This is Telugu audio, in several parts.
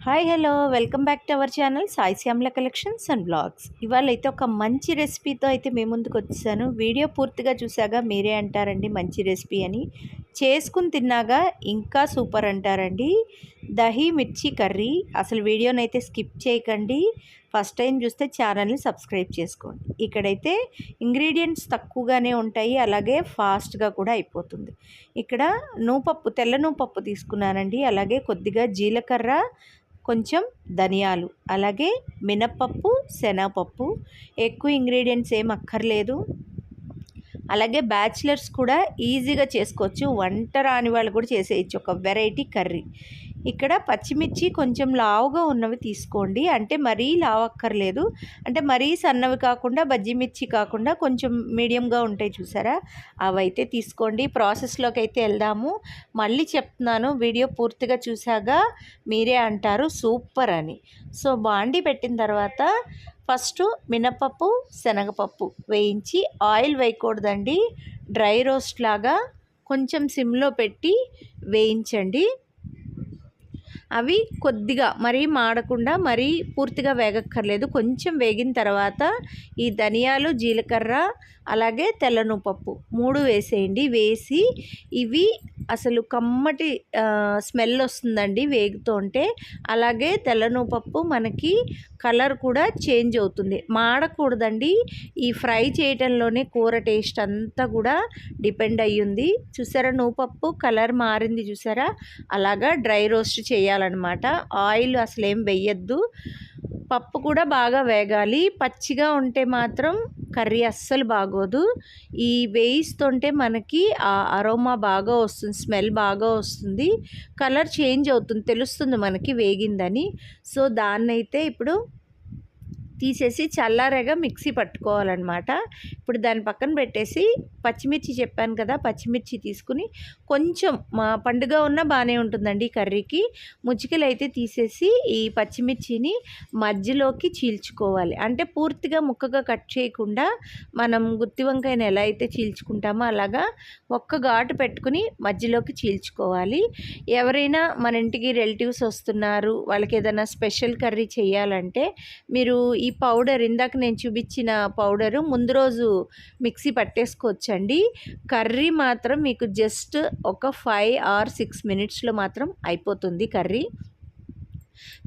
Hi hello welcome back to our channel Sai Shyamala collections and blogs. ఇవాళ అయితే ఒక మంచి రెసిపీతో అయితే మేము ముందుకు వచ్చేసాను. వీడియో పూర్తిగా చూసాగా మీరే అంటారండి మంచి రెసిపీ అని. చేసుకుని తిన్నాగా ఇంకా సూపర్ అంటారండి. దహీ మిర్చి కర్రీ. అసలు వీడియోనైతే స్కిప్ చేయకండి. ఫస్ట్ టైం చూస్తే ఛానల్ని సబ్స్క్రైబ్ చేసుకోండి. ఇక్కడైతే ఇంగ్రీడియంట్స్ తక్కువగానే ఉంటాయి, అలాగే ఫాస్ట్గా కూడా అయిపోతుంది. ఇక్కడ నూపప్పు, తెల్ల నూపప్పు తీసుకున్నానండి. అలాగే కొద్దిగా జీలకర్ర, కొంచెం ధనియాలు, అలాగే మినప్పప్పు, శనగపప్పు. ఎక్కువ ఇంగ్రీడియంట్స్ ఏం అక్కర్లేదు. అలాగే బ్యాచిలర్స్ కూడా ఈజీగా చేసుకోవచ్చు, వంట రాని వాళ్ళు కూడా చేసేయచ్చు. ఒక వెరైటీ కర్రీ. ఇక్కడ పచ్చిమిర్చి కొంచెం లావుగా ఉన్నవి తీసుకోండి. అంటే మరీ లావు అక్కర్లేదు, అంటే మరీ సన్నవి కాకుండా, బజ్జీ మిర్చి కాకుండా కొంచెం మీడియంగా ఉంటాయి చూసారా, అవైతే తీసుకోండి. ప్రాసెస్లోకి అయితే వెళ్దాము. మళ్ళీ చెప్తున్నాను, వీడియో పూర్తిగా చూసాక మీరే అంటారు సూపర్ అని. సో బాండి పెట్టిన తర్వాత ఫస్ట్ మినపప్పు, శనగపప్పు వేయించి, ఆయిల్ వేయకూడదండి, డ్రై రోస్ట్ లాగా కొంచెం సిమ్లో పెట్టి వేయించండి. అవి కొద్దిగా మరీ మాడకుండా, మరీ పూర్తిగా వేగక్కర్లేదు. కొంచెం వేగిన తర్వాత ఈ ధనియాలు, జీలకర్ర, అలాగే తెల్లనూపప్పు 3 వేసేయండి. వేసి ఇవి అసలు కమ్మటి స్మెల్ వస్తుందండి వేగుతుంటే. అలాగే తెల్లనూపప్పు మనకి కలర్ కూడా చేంజ్ అవుతుంది, మాడకూడదండి. ఈ ఫ్రై చేయటంలోనే కూర టేస్ట్ అంతా కూడా డిపెండ్ అయ్యింది. చూసారా, నూపప్పు కలర్ మారింది చూసారా, అలాగా డ్రై రోస్ట్ చేయాలన్నమాట. ఆయిల్ అసలు ఏం వేయద్దు. పప్పు కూడా బాగా వేగాలి. పచ్చిగా ఉంటే మాత్రం కర్రీ అస్సలు బాగోదు. ఈ వేయిస్తుంటే మనకి ఆ అరోమా బాగా వస్తుంది, స్మెల్ బాగా వస్తుంది, కలర్ చేంజ్ అవుతుంది, తెలుస్తుంది మనకి వేగిందని. సో దాన్నైతే ఇప్పుడు తీసేసి చల్లారగా మిక్సీ పట్టుకోవాలన్నమాట. ఇప్పుడు దాని పక్కన పెట్టేసి పచ్చిమిర్చి చెప్పాను కదా, పచ్చిమిర్చి తీసుకుని కొంచెం పండుగ ఉన్నా బాగానే ఉంటుందండి కర్రీకి. ముచ్చికలు అయితే తీసేసి ఈ పచ్చిమిర్చిని మధ్యలోకి చీల్చుకోవాలి. అంటే పూర్తిగా ముక్కగా కట్ చేయకుండా, మనం గుత్తి వంకాయని ఎలా అయితే చీల్చుకుంటామో అలాగా ఒక్క ఘాటు పెట్టుకుని మధ్యలోకి చీల్చుకోవాలి. ఎవరైనా మన ఇంటికి రిలేటివ్స్ వస్తున్నారు, వాళ్ళకి ఏదైనా స్పెషల్ కర్రీ చేయాలంటే మీరు ఈ పౌడర్, ఇందాక నేను చూపించిన పౌడరు ముందు రోజు మిక్సీ పట్టేసుకోవచ్చండి. కర్రీ మాత్రం మీకు జస్ట్ ఒక 5 or 6 మినిట్స్లో మాత్రం అయిపోతుంది కర్రీ.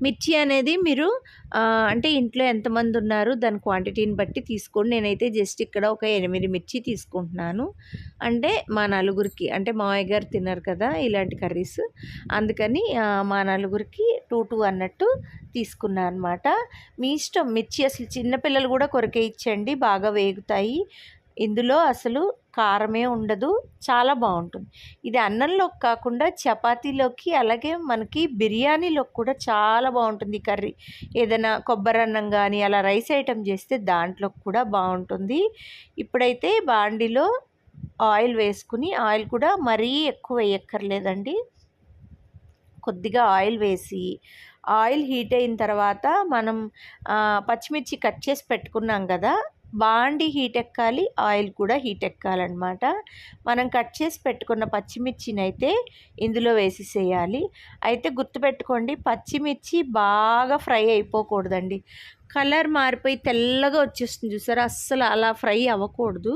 మిర్చి అనేది మీరు అంటే ఇంట్లో ఎంతమంది ఉన్నారు దాని క్వాంటిటీని బట్టి తీసుకోండి. నేనైతే జస్ట్ ఇక్కడ ఒక 8 మిర్చి తీసుకుంటున్నాను. అంటే మా నలుగురికి, అంటే మావయ్య గారు తిన్నారు కదా ఇలాంటి కర్రీస్, అందుకని మా నలుగురికి 2 అన్నట్టు తీసుకున్నాను అనమాట. మీ ఇష్టం. మిర్చి అసలు చిన్నపిల్లలు కూడా కొరికేయచ్చండి, బాగా వేగుతాయి. ఇందులో అసలు కారమే ఉండదు, చాలా బాగుంటుంది. ఇది అన్నంలోకి కాకుండా చపాతీలోకి, అలాగే మనకి బిర్యానీలోకి కూడా చాలా బాగుంటుంది ఈ కర్రీ. ఏదైనా కొబ్బరి అన్నం కానీ అలా రైస్ ఐటెం చేస్తే దాంట్లోకి కూడా బాగుంటుంది. ఇప్పుడైతే బాండిలో ఆయిల్ వేసుకుని, ఆయిల్ కూడా మరీ ఎక్కువ వేయక్కర్లేదండి, కొద్దిగా ఆయిల్ వేసి, ఆయిల్ హీట్ అయిన తర్వాత మనం పచ్చిమిర్చి కట్ చేసి పెట్టుకున్నాం కదా, బాండి హీట్ ఎక్కాలి, ఆయిల్ కూడా హీట్ ఎక్కాలన్నమాట. మనం కట్ చేసి పెట్టుకున్న పచ్చిమిర్చిని అయితే ఇందులో వేసేసేయాలి. అయితే గుర్తుపెట్టుకోండి, పచ్చిమిర్చి బాగా ఫ్రై అయిపోకూడదండి. కలర్ మారిపోయి తెల్లగా వచ్చేస్తుంది చూసారా, అస్సలు అలా ఫ్రై అవ్వకూడదు.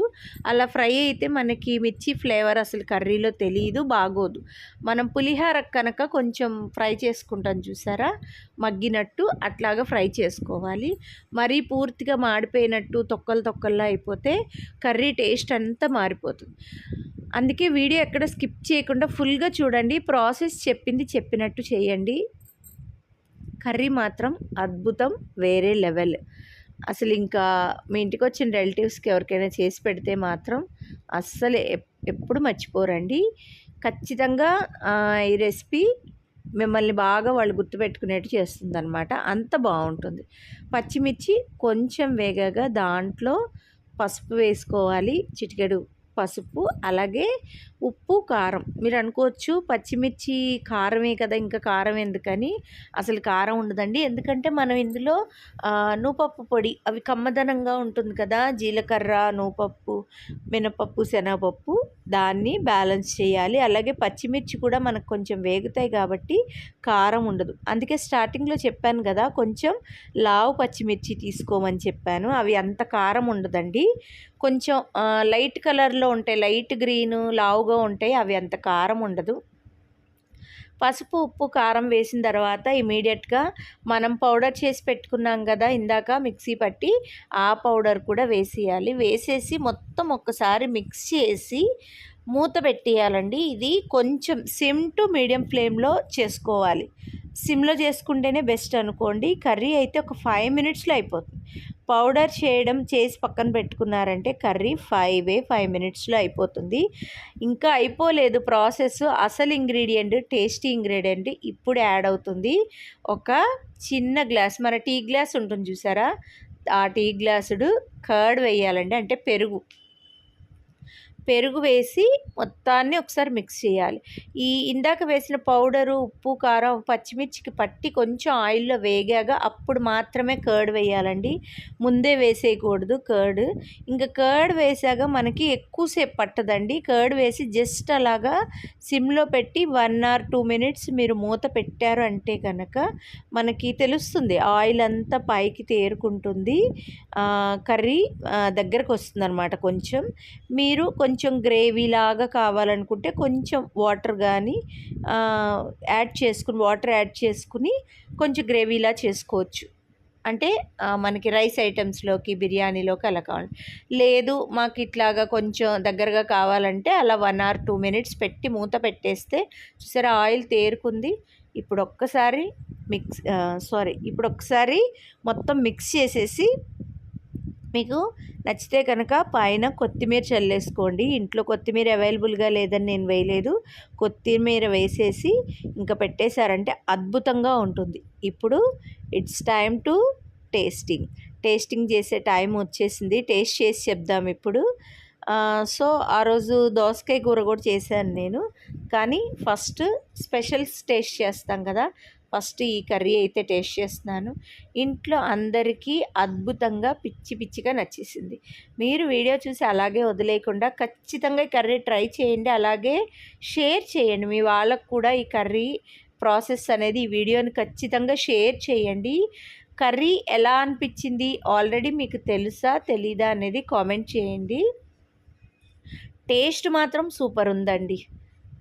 అలా ఫ్రై అయితే మనకి మిర్చి ఫ్లేవర్ అసలు కర్రీలో తెలియదు, బాగోదు. మనం పులిహోర కనుక కొంచెం ఫ్రై చేసుకుంటాం చూసారా, మగ్గినట్టు అట్లాగా ఫ్రై చేసుకోవాలి. మరీ పూర్తిగా మాడిపోయినట్టు తొక్కలు తొక్కల్లా అయిపోతే కర్రీ టేస్ట్ అంతా మారిపోతుంది. అందుకే వీడియో ఎక్కడ స్కిప్ చేయకుండా ఫుల్గా చూడండి. ప్రాసెస్ చెప్పింది చెప్పినట్టు చేయండి. కర్రీ మాత్రం అద్భుతం, వేరే లెవెల్. అసలు ఇంకా మీ ఇంటికి వచ్చిన రిలేటివ్స్కి ఎవరికైనా చేసి పెడితే మాత్రం అస్సలు ఎప్పుడు మర్చిపోరండి. ఖచ్చితంగా ఈ రెసిపీ మిమ్మల్ని బాగా వాళ్ళు గుర్తుపెట్టుకునేట్టు చేస్తుందన్నమాట, అంత బాగుంటుంది. పచ్చిమిర్చి కొంచెం వేగాక దాంట్లో పసుపు వేసుకోవాలి, చిటికెడు పసుపు, అలాగే ఉప్పు, కారం. మీరు అనుకోవచ్చు పచ్చిమిర్చి కారమే కదా, ఇంకా కారం ఎందుకని. అసలు కారం ఉండదండి. ఎందుకంటే మనం ఇందులో నూపప్పు పొడి అవి కమ్మదనంగా ఉంటుంది కదా, జీలకర్ర, నూపప్పు, మినపప్పు, శనగపప్పు, దాన్ని బ్యాలెన్స్ చేయాలి. అలాగే పచ్చిమిర్చి కూడా మనకు కొంచెం వేగుతాయి కాబట్టి కారం ఉండదు. అందుకే స్టార్టింగ్లో చెప్పాను కదా, కొంచెం లావు పచ్చిమిర్చి తీసుకోమని చెప్పాను. అవి అంత కారం ఉండదండి. కొంచెం లైట్ కలర్లో ఉంటాయి, లైట్ గ్రీను లావుగా ఉంటాయి, అవి అంత కారం ఉండదు. పసుపు, ఉప్పు, కారం వేసిన తర్వాత ఇమీడియట్గా మనం పౌడర్ చేసి పెట్టుకున్నాం కదా ఇందాక మిక్సీ పట్టి, ఆ పౌడర్ కూడా వేసేయాలి. వేసేసి మొత్తం ఒక్కసారి మిక్స్ చేసి మూత పెట్టేయాలండి. ఇది కొంచెం సిమ్ టు మీడియం ఫ్లేమ్లో చేసుకోవాలి. సిమ్లో చేసుకుంటేనే బెస్ట్ అనుకోండి. కర్రీ అయితే ఒక 5 మినిట్స్లో అయిపోతుంది. పౌడర్ చేసి పక్కన పెట్టుకున్నారంటే కర్రీ 5 మినిట్స్లో అయిపోతుంది. ఇంకా అయిపోలేదు ప్రాసెస్. అసలు ఇంగ్రీడియంట్, టేస్టీ ఇంగ్రీడియంట్ ఇప్పుడు యాడ్ అవుతుంది. ఒక చిన్న గ్లాస్, మన టీ గ్లాస్ ఉంటుంది చూసారా, ఆ టీ గ్లాసుడు కర్డ్ వేయాలండి, అంటే పెరుగు వేసి మొత్తాన్ని ఒకసారి మిక్స్ చేయాలి. ఈ ఇందాక వేసిన పౌడరు, ఉప్పు, కారం, పచ్చిమిర్చికి పట్టి కొంచెం ఆయిల్లో వేగాక అప్పుడు మాత్రమే కర్డ్ వేయాలండి. ముందే వేసేయకూడదు కర్డ్. ఇంకా కర్డ్ వేసాక మనకి ఎక్కువసేపు పట్టదండి. కర్డ్ వేసి జస్ట్ అలాగా సిమ్లో పెట్టి 1 or 2 మినిట్స్ మీరు మూత పెట్టారు అంటే కనుక మనకి తెలుస్తుంది, ఆయిల్ అంతా పైకి తేరుకుంటుంది, కర్రీ దగ్గరకు వస్తుంది అనమాట. కొంచెం మీరు కొంచెం గ్రేవీలాగా కావాలనుకుంటే కొంచెం వాటర్ కానీ వాటర్ యాడ్ చేసుకుని కొంచెం గ్రేవీలా చేసుకోవచ్చు. అంటే మనకి రైస్ ఐటమ్స్లోకి, బిర్యానీలోకి అలా కావాలి. లేదు మాకు ఇట్లాగా కొంచెం దగ్గరగా కావాలంటే అలా 1 or 2 మినిట్స్ పెట్టి మూత పెట్టేస్తే చూసారా ఆయిల్ తేరుకుంది. ఇప్పుడు ఒక్కసారి మొత్తం మిక్స్ చేసేసి మీకు నచ్చితే కనుక పైన కొత్తిమీర చల్లేసుకోండి. ఇంట్లో కొత్తిమీర అవైలబుల్గా లేదని నేను వేయలేదు. కొత్తిమీర వేసేసి ఇంకా పెట్టేశారంటే అద్భుతంగా ఉంటుంది. ఇప్పుడు ఇట్స్ టైమ్ టు టేస్టింగ్ చేసే టైం వచ్చేసింది. టేస్ట్ చేసి చెప్దాం ఇప్పుడు. సో ఆ రోజు దోసకాయ కూర కూడా చేశాను నేను, కానీ ఫస్ట్ స్పెషల్స్ టేస్ట్ చేస్తాం కదా, ఫస్ట్ ఈ కర్రీ అయితే టేస్ట్ చేస్తున్నాను. ఇంట్లో అందరికీ అద్భుతంగా పిచ్చిగా నచ్చేసింది. మీరు వీడియో చూసి అలాగే వదిలేయకుండా ఖచ్చితంగా ఈ కర్రీ ట్రై చేయండి. అలాగే షేర్ చేయండి మీ వాళ్ళకు కూడా. ఈ కర్రీ ప్రాసెస్ అనేది ఈ వీడియోని ఖచ్చితంగా షేర్ చేయండి. కర్రీ ఎలా అనిపించింది, ఆల్రెడీ మీకు తెలుసా తెలీదా అనేది కామెంట్ చేయండి. టేస్ట్ మాత్రం సూపర్ ఉందండి.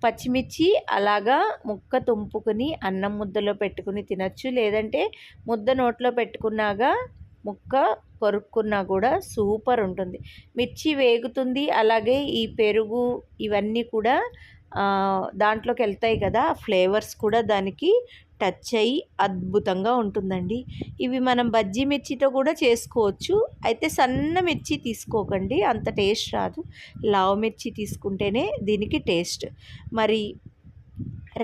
పచ్చిమిర్చి అలాగా ముక్క తుంపుకుని అన్నం ముద్దలో పెట్టుకుని తినచ్చు, లేదంటే ముద్ద నోట్లో పెట్టుకున్నాగా ముక్క కొరుక్కున్నా కూడా సూపర్ ఉంటుంది. మిర్చి వేగుతుంది, అలాగే ఈ పెరుగు ఇవన్నీ కూడా దాంట్లోకి వెళ్తాయి కదా, ఫ్లేవర్స్ కూడా దానికి టచ్ అయ్యి అద్భుతంగా ఉంటుందండి. ఇవి మనం బజ్జీ మిర్చితో కూడా చేసుకోవచ్చు. అయితే సన్న మిర్చి తీసుకోకండి, అంత టేస్ట్ రాదు. లావు మిర్చి తీసుకుంటేనే దీనికి టేస్ట్. మరి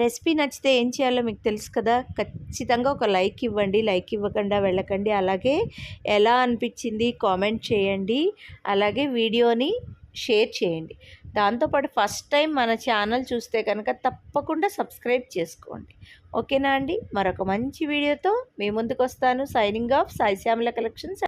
రెసిపీ నచ్చితే ఏం చేయాలో మీకు తెలుసు కదా, ఖచ్చితంగా ఒక లైక్ ఇవ్వండి. లైక్ ఇవ్వకుండా వెళ్ళకండి. అలాగే ఎలా అనిపించింది కామెంట్ చేయండి. అలాగే వీడియోని షేర్ చేయండి. దాంతోపాటు ఫస్ట్ టైం మన ఛానల్ చూస్తే కనుక తప్పకుండా సబ్స్క్రైబ్ చేసుకోండి. ఓకేనా అండి? మరొక మంచి వీడియోతో మీ ముందుకు వస్తాను. Signing off, Sai Shyamala collections.